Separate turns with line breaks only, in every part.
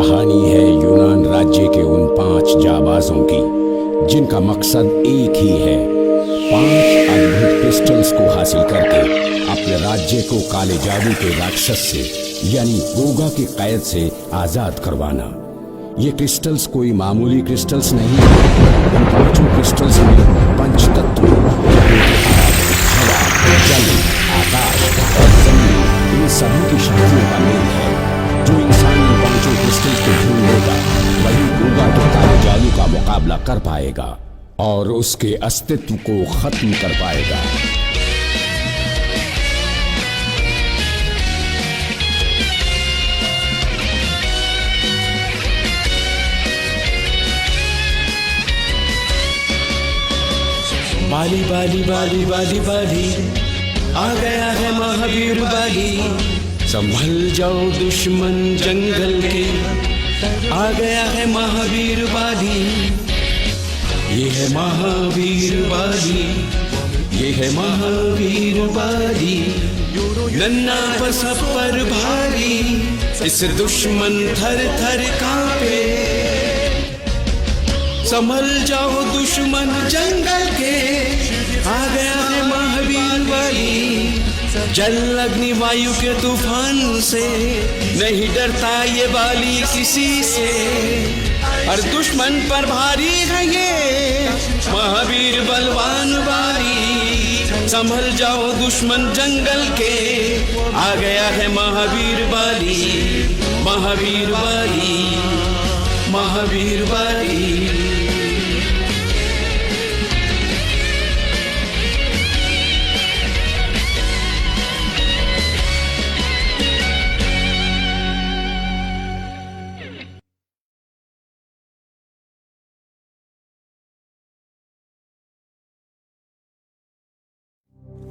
कहानी है यूनान राज्य के उन 5 जाबाजों की जिनका मकसद एक ही है, 5 अद्भुत क्रिस्टल्स को हासिल करके अपने राज्य को काले जादू के राक्षस से यानी गोगा की कैद से आजाद करवाना। ये क्रिस्टल्स कोई मामूली क्रिस्टल्स नहीं है। इन 5 क्रिस्टल्स में पंचतत्व हवा, जल, आकाश और जमीन, इन सभी की शक्तियों का मेल है। जो इंसान इन 5 क्रिस्टल्स को ढूंढ लेगा वही गोगा के काले जादू का मुकाबला कर पाएगा और उसके अस्तित्व को खत्म कर पाएगा।
बाली बाली बाली बाली बाली आ गया है महावीर बाली, संभल जाओ दुश्मन जंगल के, आ गया है महावीर बाली। ये है महावीर बाली, ये है महावीर बाली, नन्ना बस पर भारी, इस दुश्मन थर थर कांपे। संभल जाओ दुश्मन जंगल के, आ गया है महावीर बाली। जल अग्नि वायु के तूफान से नहीं डरता ये बाली किसी से, और दुश्मन पर भारी है ये महावीर बलवान बाली। संभल जाओ दुश्मन जंगल के, आ गया है महावीर बाली, महावीर बाली, महावीर बाली।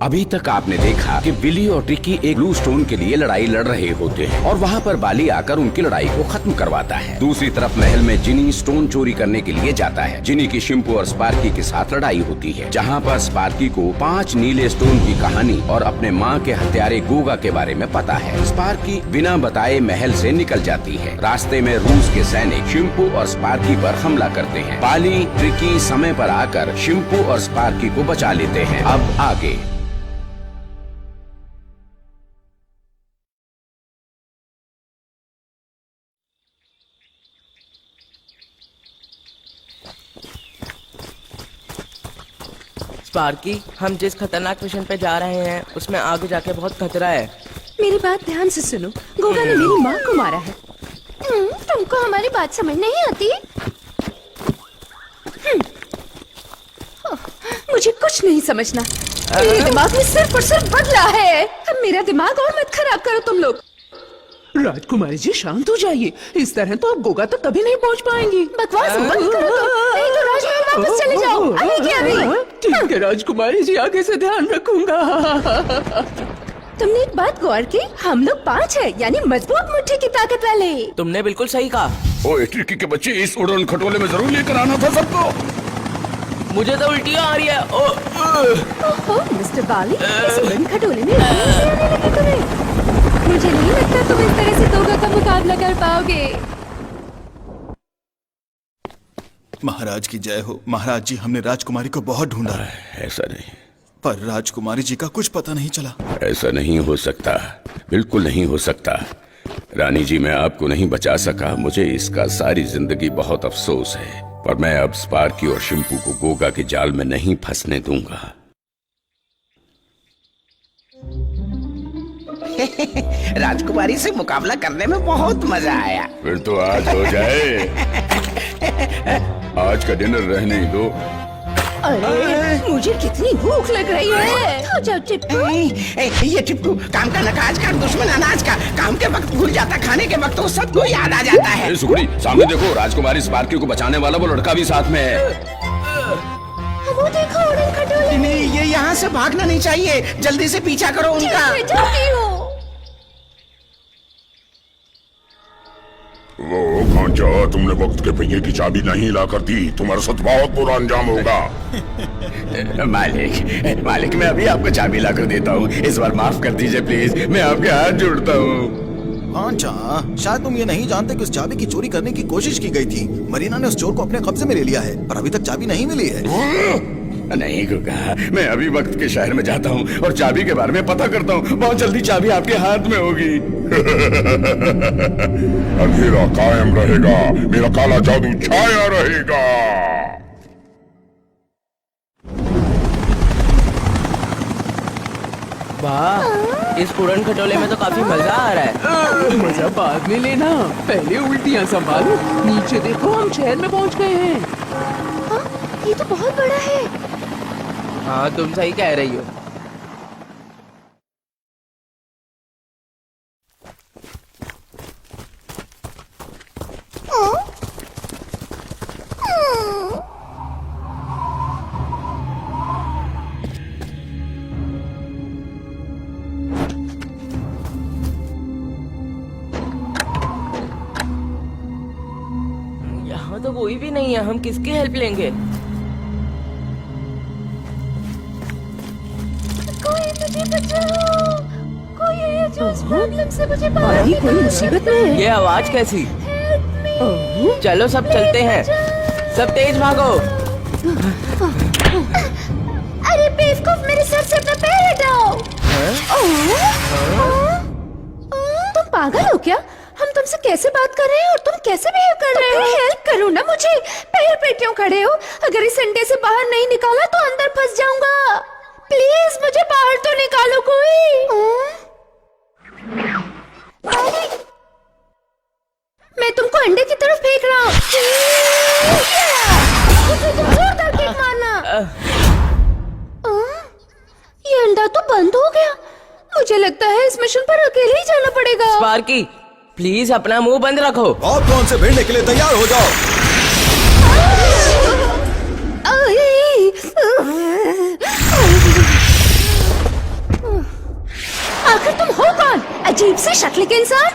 अभी तक आपने देखा कि बिली और ट्रिकी एक ब्लू स्टोन के लिए लड़ाई लड़ रहे होते हैं और वहाँ पर बाली आकर उनकी लड़ाई को खत्म करवाता है। दूसरी तरफ महल में जिनी स्टोन चोरी करने के लिए जाता है। जिनी की शिम्पू और स्पार्की के साथ लड़ाई होती है, जहाँ पर स्पार्की को 5 नीले स्टोन की कहानी और अपने माँ के हत्यारे गोगा के बारे में पता है। स्पार्की बिना बताए महल से निकल जाती है। रास्ते में रूस के सैनिक शिम्पू और स्पार्की पर हमला करते हैं। बाली ट्रिकी समय पर आकर शिम्पू और स्पार्की को बचा लेते हैं। अब आगे
स्पार्की, हम जिस खतरनाक मिशन पे जा रहे हैं उसमें आगे जाके बहुत खतरा है।
मेरी बात ध्यान से सुनो, गोगा ने मेरी माँ को मारा है। तुमको हमारी बात समझ नहीं आती? मुझे कुछ नहीं समझना। मेरे दिमाग में सिर्फ और सिर्फ बदला है। अब मेरा दिमाग और मत खराब करो तुम लोग।
राजकुमारी जी शांत हो जाइए, इस तरह तो आप गोगा तक कभी नहीं पहुंच पाएंगी।
बकवास बंद करो तुम, नहीं तो राजमहल वापस चले जाओ। आएगी अभी।
ठीक है राजकुमारी जी, आगे से ध्यान रखूंगा।
तुमने एक बात गौर की, हम लोग 5 हैं, यानी मजबूत मुट्ठी की ताकत वाले।
तुमने बिल्कुल सही कहा।
ओए ट्रिकी के बच्चे, इस उड़न खटोले में जरूर लेकर आना था सबको।
मुझे तो उल्टियाँ आ रही है।
ओहो मिस्टर बाली, इस उड़न खटोले में आने लगे तुम्हें। मुझे नहीं लगता तुम इस तरह से गोगा का मुकाबला कर पाओगे।
महाराज की जय हो। महाराज जी, हमने राजकुमारी को बहुत ढूंढा है।
ऐसा नहीं,
पर राजकुमारी जी का कुछ पता नहीं चला।
ऐसा नहीं हो सकता, बिल्कुल नहीं हो सकता। रानी जी, मैं आपको नहीं बचा सका, मुझे इसका सारी जिंदगी बहुत अफसोस है, पर मैं अब स्पार्की और शिम्पू को गोगा के जाल में नहीं फंसने दूंगा।
राजकुमारी से मुकाबला करने में बहुत मजा आया।
फिर तो आज हो जाए। आज का डिनर रहने ही दो।
अरे मुझे कितनी भूख लग रही है। खा जाओ टिप्पू।
ये टिप्पू काम का न काज का, दुश्मन अनाज का। काम के वक्त भूल जाता, खाने के वक्त तो सबको याद आ जाता है।
सुखड़ी, सामने देखो, राजकुमारी स्पार्की को बचाने वाला वो लड़का भी साथ में है।
वो देखो उड़न खटोले।
नहीं, ये यहाँ से भागना नहीं चाहिए, जल्दी से पीछा करो उनका।
जाती हूँ।
वो कांचा, तुमने वक्त के पहिए की चाबी नहीं ला कर दी, तुम्हारे साथ बहुत बुरा अंजाम होगा।
मालिक मैं अभी आपको चाबी ला कर देता हूँ। इस बार माफ कर दीजिए प्लीज, मैं आपके हाथ जोड़ता हूँ।
अच्छा, शायद तुम ये नहीं जानते कि उस चाबी की चोरी करने की कोशिश की गई थी। मरीना ने उस चोर को अपने कब्जे में ले लिया है, पर अभी तक चाबी नहीं मिली है।
नहीं गुगा, मैं अभी वक्त के शहर में जाता हूँ और चाबी के बारे में पता करता हूँ। बहुत जल्दी चाबी आपके हाथ में होगी।
अंधेरा कायम रहेगा, मेरा काला जादू छाया रहेगा।
वाह, इस उड़न खटोले में तो काफी मजा आ रहा है।
मजा बाद में लेना, पहले उल्टियां संभालो। नीचे देखो, हम शहर में पहुंच गए हैं।
हाँ, ये तो बहुत बड़ा है।
हाँ, तुम सही कह रही हो। यहाँ तो कोई भी नहीं है, हम किसकी हेल्प लेंगे?
कोई मुझे बचाओ, कोई है जो इस प्रॉब्लम से मुझे बाहर
भाई, कोई मुसीबत में है।
ये आवाज कैसी?
निकालो।
चलो सब चलते हैं, सब तेज भागो।
अरे बेवकूफ, मेरे सर से अपना पैर हटाओ। तुम पागल हो क्या? हम तुमसे कैसे बात कर रहे हैं और तुम कैसे बिहेव कर रहे हो? हेल्प करो ना मुझे। पैर पे क्यों खड़े हो? अगर इस अंडे से बाहर नहीं निकाला तो अंदर फंस जाऊंगा। प्लीज मुझे बाहर तो निकालो कोई। मैं तुमको अंडे की तरफ फेंक रहा हूँ। जोरदार किक मारना। ये अंडा तो बंद हो गया। मुझे लगता है इस मिशन पर अकेले ही जाना पड़ेगा।
स्पार्की, प्लीज अपना मुंह बंद रखो।
पॉपकॉर्न से भिड़ने के लिए तैयार हो जाओ।
आखिर तुम हो कौन? अजीब सी शक्ल के इंसान।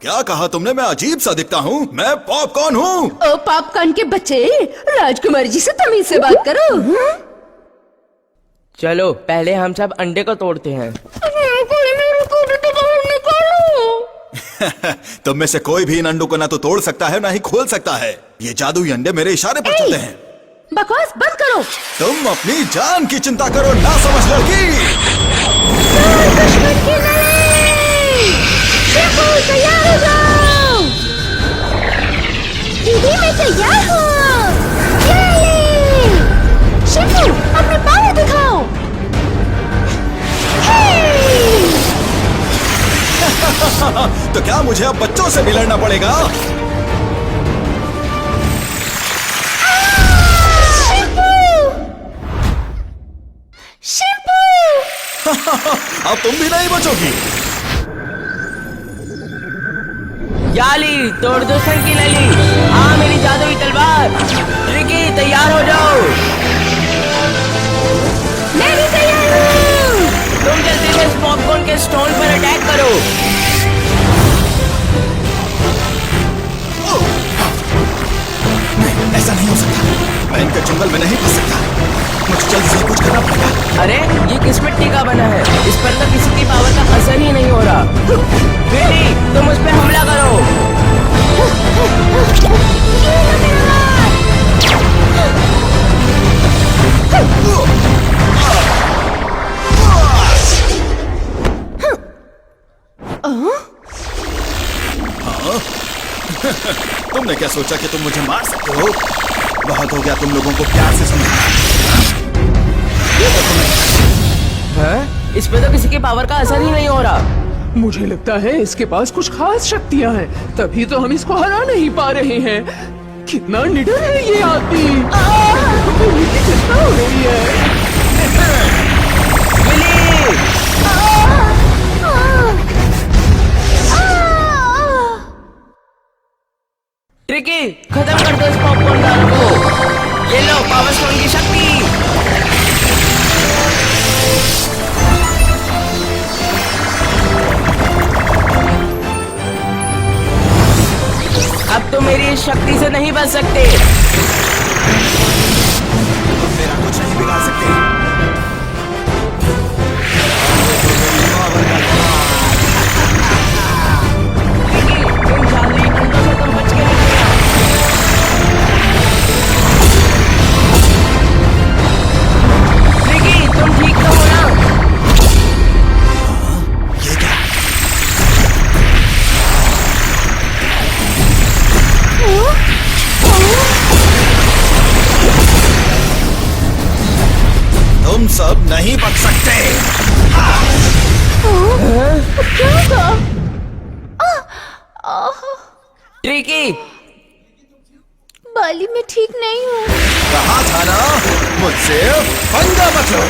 क्या कहा तुमने? मैं अजीब सा दिखता हूँ? मैं पॉपकॉर्न हूँ।
ओ पॉपकॉर्न के बच्चे, राजकुमारी जी से तमीज से बात करो।
चलो पहले हम सब अंडे को तोड़ते हैं।
तुम में से कोई भी इन अंडों को ना तो तोड़ सकता है ना ही खोल सकता है। ये जादुई अंडे मेरे इशारे पर चलते हैं।
बकवास बंद करो।
तुम अपनी जान की चिंता करो, ना समझ लड़की।
दुश्मन की लड़ाई। शिपू, तैयार हो जाओ। दीदी मैं तैयार हूँ। शिपू, अपने पावर दिखाओ।
तो क्या मुझे अब बच्चों से भी लड़ना पड़ेगा?
शिपू!
अब तुम भी नहीं बचोगी।
याली, तोड़ दो सन की नली। हाँ, मेरी जादुई तलवार। रिकी, तैयार हो जाओ।
मैं भी तैयार हूँ।
तुम जल्दी से इस पॉपकॉर्न के स्टोन पर अटैक करो।
नहीं, ऐसा नहीं हो सकता। मैं इनके जंगल में नहीं फंस सकता। मुझे जल्दी से कुछ करना पड़ेगा।
अरे, ये किस मिट्टी का बना है? इस पर तो किसी की पावर का असर ही नहीं हो रहा। बेटी, तुम उस पर हमला करो।
तुमने क्या सोचा कि तुम मुझे मार सकते हो? बहुत हो गया तुम लोगों को प्यार से समझाना।
हाँ? इस पे तो किसी की पावर का असर ही नहीं हो रहा।
मुझे लगता है इसके पास कुछ खास शक्तियां हैं, तभी तो हम इसको हरा नहीं पा रहे हैं। कितना निडर है ये आदमी। गोली की चिंता हो रही है।
ट्रिकी, खत्म कर दो इस पॉपकॉर्न दारू को। ये लो पावर स्टोन की शक्ति। अब तो मेरी इस शक्ति से नहीं बच सकते।
मेरा कुछ नहीं बिगाड़ सकते। सब नहीं बच सकते।
क्या होगा?
ट्रिकी,
बाली मैं ठीक नहीं हूँ।
कहा था ना मुझसे पंगा मत लो।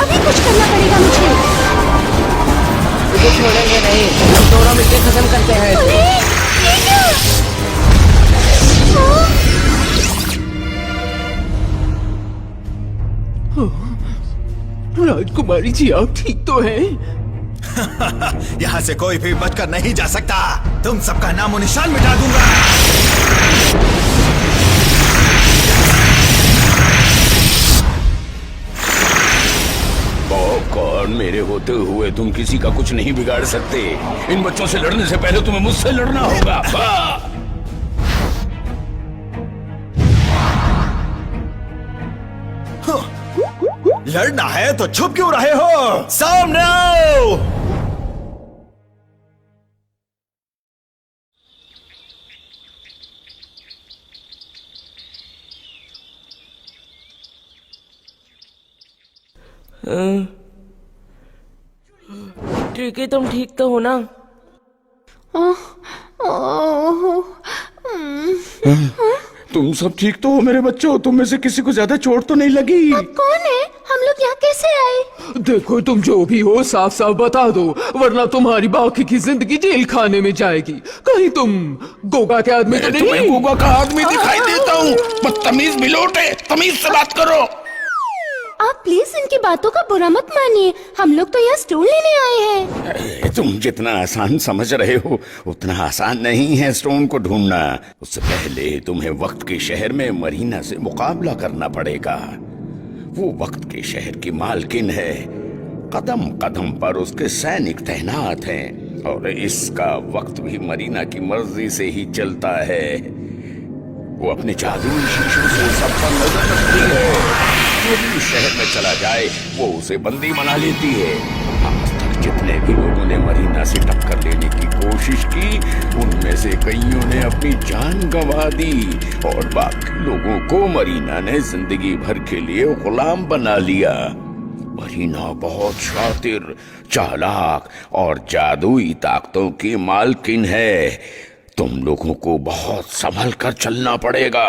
अभी कुछ करना पड़ेगा मुझे।
तुझे छोड़ेंगे नहीं, हम दोनों मिलकर खत्म करते हैं इसे।
ये क्या?
राजकुमारी जी, आप ठीक तो हैं?
यहाँ से कोई भी बचकर नहीं जा सकता। तुम सबका नामो निशान मिटा दूंगा।
पॉपकॉर्न, मेरे होते हुए तुम किसी का कुछ नहीं बिगाड़ सकते। इन बच्चों से लड़ने से पहले तुम्हें मुझसे लड़ना होगा।
लड़ना है तो छुप क्यों रहे हो? सामने आओ।
ट्रिकी, तुम ठीक तो हो ना?
तुम सब ठीक तो हो मेरे बच्चों? तुम में से किसी को ज्यादा चोट तो नहीं लगी?
कौन है? हम लोग यहाँ कैसे आए?
देखो, तुम जो भी हो साफ साफ बता दो, वरना तुम्हारी बाकी की जिंदगी जेल खाने में जाएगी। कहीं तुम गोगा के आदमी तो
तुम्हें
नहीं?
गोगा का आदमी दिखाई देता हूँ? बदतमीज बिलोट है, तमीज से बात करो।
आप प्लीज इनकी बातों का बुरा मत मानिए। हम लोग तो यहाँ स्टोन लेने आए हैं।
तुम जितना आसान समझ रहे हो उतना आसान नहीं है स्टोन को ढूंढना। उससे पहले तुम्हें वक्त के शहर में मरीना से मुकाबला करना पड़ेगा। वो वक्त के शहर की मालकिन है। कदम कदम पर उसके सैनिक तैनात हैं और इसका वक्त भी मरीना की मर्जी से ही चलता है। वो अपने जादुई शीशों से सब पर नजर रखती है। जो भी शहर में चला जाए वो उसे बंदी बना लेती है। आज तक जितने भी लोगों ने मरीना से टक्कर लेने की कोशिश की, उनमें से कईयों ने अपनी जान गंवा दी और बाकी लोगों को मरीना ने जिंदगी भर के लिए गुलाम बना लिया। मरीना बहुत शातिर, चालाक और जादुई ताकतों की मालकिन है। तुम लोगों को बहुत संभल कर चलना पड़ेगा।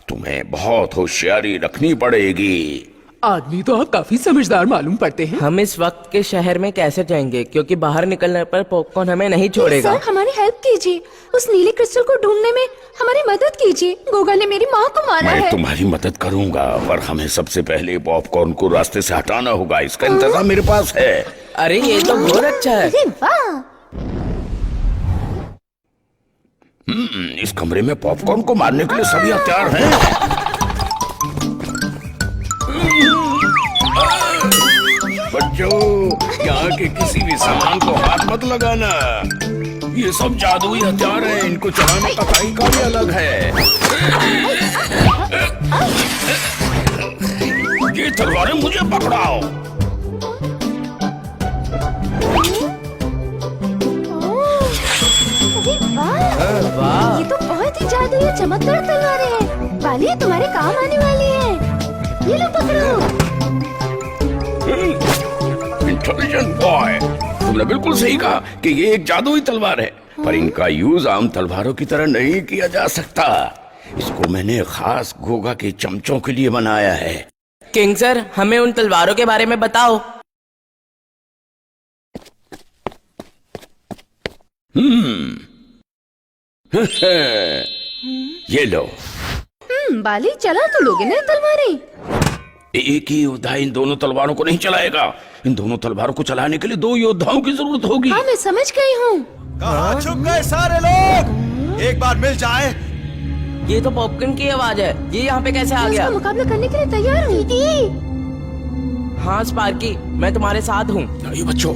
तुम्हें बहुत होशियारी रखनी पड़ेगी।
आदमी तो आप काफी समझदार मालूम पड़ते हैं।
हम इस वक्त के शहर में कैसे जाएंगे, क्योंकि बाहर निकलने पर पॉपकॉर्न हमें नहीं छोड़ेगा।
सर, हमारी हेल्प कीजिए। उस नीले क्रिस्टल को ढूंढने में हमारी मदद कीजिए। गोगा ने मेरी माँ को मारा
मैं
है।
तुम्हारी मदद करूंगा, पर हमें सबसे पहले पॉपकॉर्न को रास्ते से हटाना होगा। इसका इंतजाम मेरे पास है।
अरे ये तो बहुत अच्छा है।
अरे वाह!
इस कमरे में पॉपकॉर्न को मारने के लिए सभी हथियार हैं। बच्चों, यहाँ के किसी भी सामान को हाथ मत लगाना। ये सब जादुई हथियार हैं, इनको चलाने का तरीका भी अलग है। ये तलवारें मुझे पकड़ाओ।
अरे वाह! ये तो बहुत ही जादुई और चमकदार तलवारें हैं। बाली, ये तुम्हारे काम आने वाली है। ये लो, पकड़ो।
इंटेलिजेंट बॉय, तुमने बिल्कुल सही कहा कि ये एक जादुई तलवार है, पर इनका यूज आम तलवारों की तरह नहीं किया जा सकता। इसको मैंने खास गोगा के चमचों के लिए बनाया है।
किंग सर, हमें उन तलवारों के बारे में बताओ।
ये लो।
बाली, चला तो लोगे ना तलवारें?
एक ही योद्धा इन दोनों तलवारों को नहीं चलाएगा। इन दोनों तलवारों को चलाने के लिए दो योद्धाओं की जरूरत होगी।
हाँ, मैं समझ गई हूँ।
कहाँ छुप गए सारे लोग? एक बार मिल जाए।
ये तो पॉपकॉर्न की आवाज है। ये यहाँ पे कैसे आ गया?
इसका मुकाबला करने के लिए तैयार हूँ। दीदी,
हाँ स्पार्की, मैं तुम्हारे साथ हूँ।
ये बच्चों,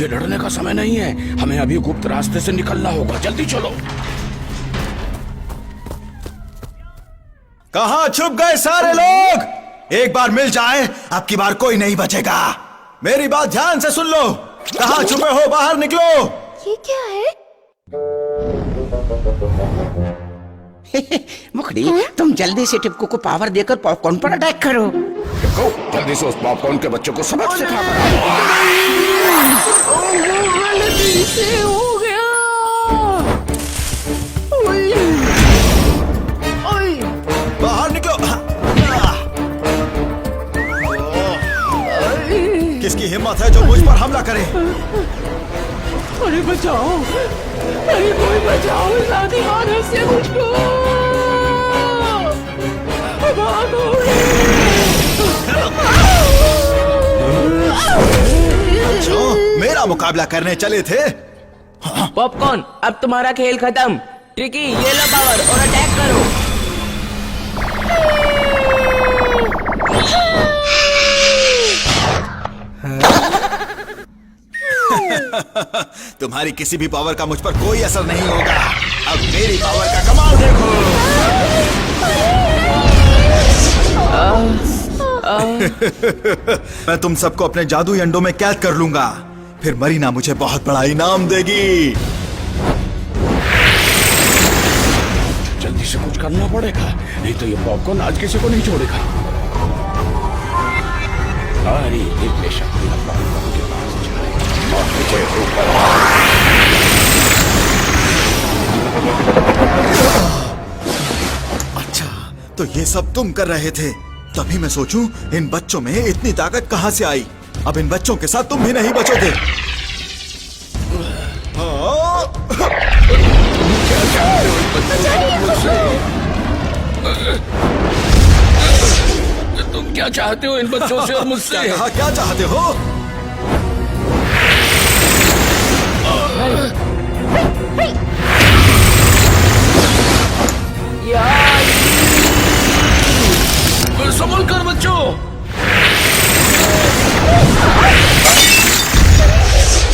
ये लड़ने का समय नहीं है। हमें अभी गुप्त रास्ते से निकलना होगा। जल्दी चलो।
कहाँ छुप गए सारे लोग? एक बार मिल जाए, अब की बार कोई नहीं बचेगा। मेरी बात ध्यान से सुन लो। कहाँ छुपे हो? बाहर निकलो।
ये क्या है?
मुखड़ी तुम जल्दी से टिप्पू को पावर देकर पॉपकॉर्न पर अटैक करो।
टिप्पू, जल्दी से उस पॉपकॉर्न के बच्चों को सबक सिखा कर
गलती से हो गया। ओए, ओए,
बाहर निकलो। किसकी हिम्मत है जो मुझ पर हमला करे?
अरे बचाओ, अरे कोई बचाओ इस आदिमानव से मुझको। भागो।
जो मेरा मुकाबला करने चले थे।
पॉपकॉर्न, अब तुम्हारा खेल खत्म। ट्रिकी, ये लो पावर और अटैक करो।
तुम्हारी किसी भी पावर का मुझ पर कोई असर नहीं होगा। अब मेरी पावर का कमाल देखो। मैं तुम सबको अपने जादुई अंडों में कैद कर लूंगा। फिर मरीना मुझे बहुत बड़ा इनाम देगी।
जल्दी से कुछ करना पड़ेगा, नहीं तो ये पॉपकॉर्न आज किसी को नहीं छोड़ेगा। सारी दिव्य शक्तियां पॉपकॉर्न के पास जाए और मुझे ऊपर।
अच्छा, तो ये सब तुम कर रहे थे। तभी मैं सोचूं इन बच्चों में इतनी ताकत कहां से आई। अब इन बच्चों के साथ तुम भी नहीं बचोगे।
तुम क्या चाहते हो इन बच्चों से और मुझसे?
क्या चाहते हो?
संभल कर बच्चों।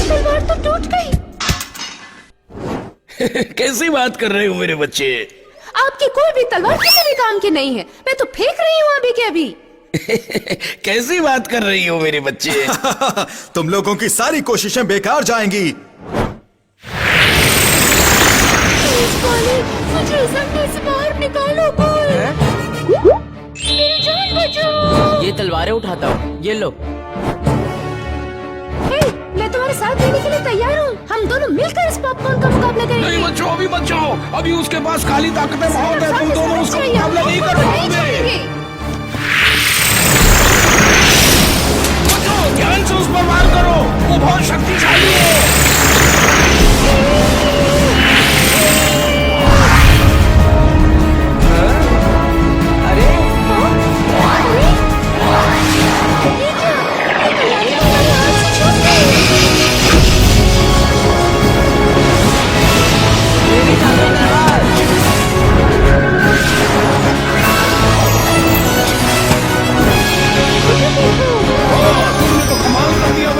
तलवार तो टूट गई।
कैसी बात कर रहे हो मेरे बच्चे?
आपकी कोई भी तलवार किसी भी काम की नहीं है। मैं तो फेंक रही हूँ अभी के अभी।
कैसी बात कर रही हो मेरे बच्चे?
तुम लोगों की सारी कोशिशें बेकार जाएंगी।
मुझे इस अंडे से बाहर निकालो कोई। मेरी जान बचाओ।
ये तलवारें उठाता हूँ, ये लो।
हे, मैं तुम्हारे साथ देने के लिए तैयार हूँ। हम दोनों मिलकर इस पॉपकॉर्न का मुकाबला करेंगे।
नहीं बच्चों, अभी मत जाओ। अभी उसके पास खाली ताकतें बहुत है। तुम दोनों उसका मुकाबला नहीं कर पाओगे। बच्चों, ध्यान से उस पर वार करो। वो बहुत शक्तिशाली है।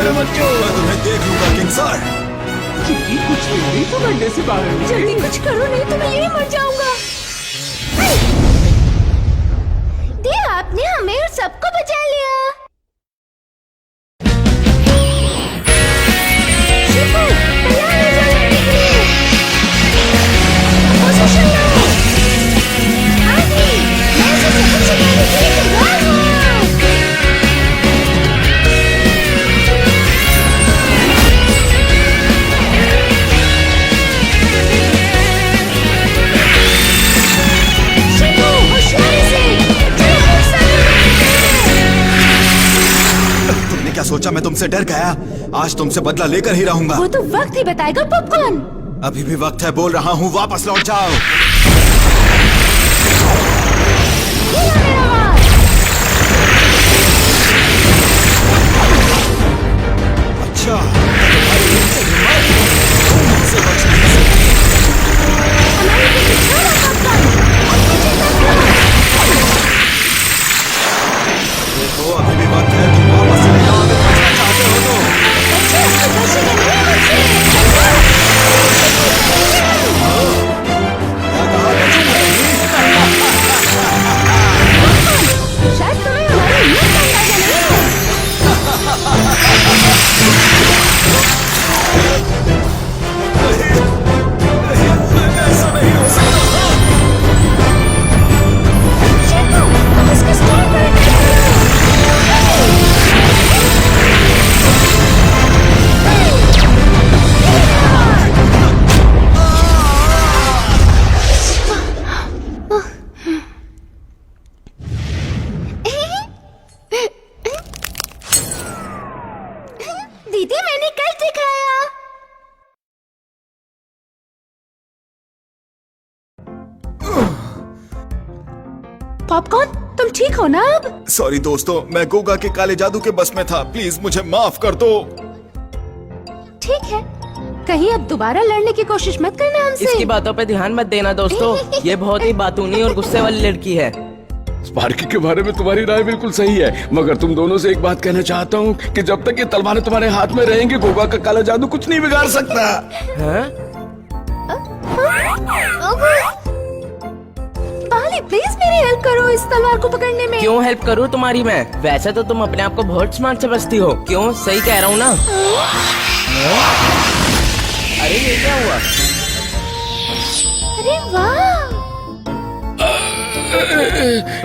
मैं तुम्हें देख लूंगा किंग सर।
चिट्टी कुछ नहीं, तुम अंडे से बाहर निकलो।
जल्दी कुछ करो, नहीं तो मैं यही मर जाऊंगा। दिया, आपने हमें और सबको बचा लिया। शिपू, तैयार हो जाओ लड़ने के लिए। पोजीशन लो। आदि, मैं इसे सबक सिखाने के लिए तैयार हूँ। शिपू, होशियारी से। चलो एक साथ
तुमने क्या सोचा मैं तुमसे डर गया? आज तुमसे बदला लेकर ही रहूंगा।
वो तो वक्त ही बताएगा पॉपकॉर्न।
अभी भी वक्त है, बोल रहा हूँ, वापस लौट जाओ।
ये है मेरा आवाज।
अच्छा, तुम्हारी इतनी हिम्मत, तुम मुझसे बच नहीं सकते।
हमारी पीछे छोड़ो पॉपकॉर्न। अब मुझे तकड़ा।
देखो, अभी भी वक्त है। तुम वापस चले जाओ अगर बचना चाहते हो तो।
अच्छा, कोशिश करनी है मुझसे।
क्या कहा, बचूंगा नहीं?
शायद तुम्हें हमारी हिम्मत का अंदाजा नहीं है। पॉपकॉर्न तुम ठीक हो ना अब?
सॉरी दोस्तों, मैं गोगा के काले जादू के बस में था। प्लीज मुझे माफ कर दो।
ठीक है, कहीं अब दोबारा लड़ने की कोशिश मत करना हमसे।
इसकी बातों पे ध्यान मत देना दोस्तों, ये बहुत ही बातूनी और गुस्से वाली लड़की है।
स्पार्की के बारे में तुम्हारी राय बिल्कुल सही है, मगर तुम दोनों से एक बात कहना चाहता हूँ कि जब तक ये तलवारें तुम्हारे हाथ में रहेंगी, गोगा का काला जादू कुछ नहीं बिगाड़ सकता।
बाली प्लीज मेरी हेल्प करो इस तलवार को पकड़ने में।
क्यों हेल्प करूँ तुम्हारी मैं? वैसे तो तुम अपने आप को बहुत स्मार्ट समझती हो। क्यों, सही कह रहा हूँ ना? अरे ये क्या हुआ?
अरे वाह,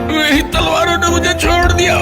वही तलवारों ने मुझे छोड़ दिया।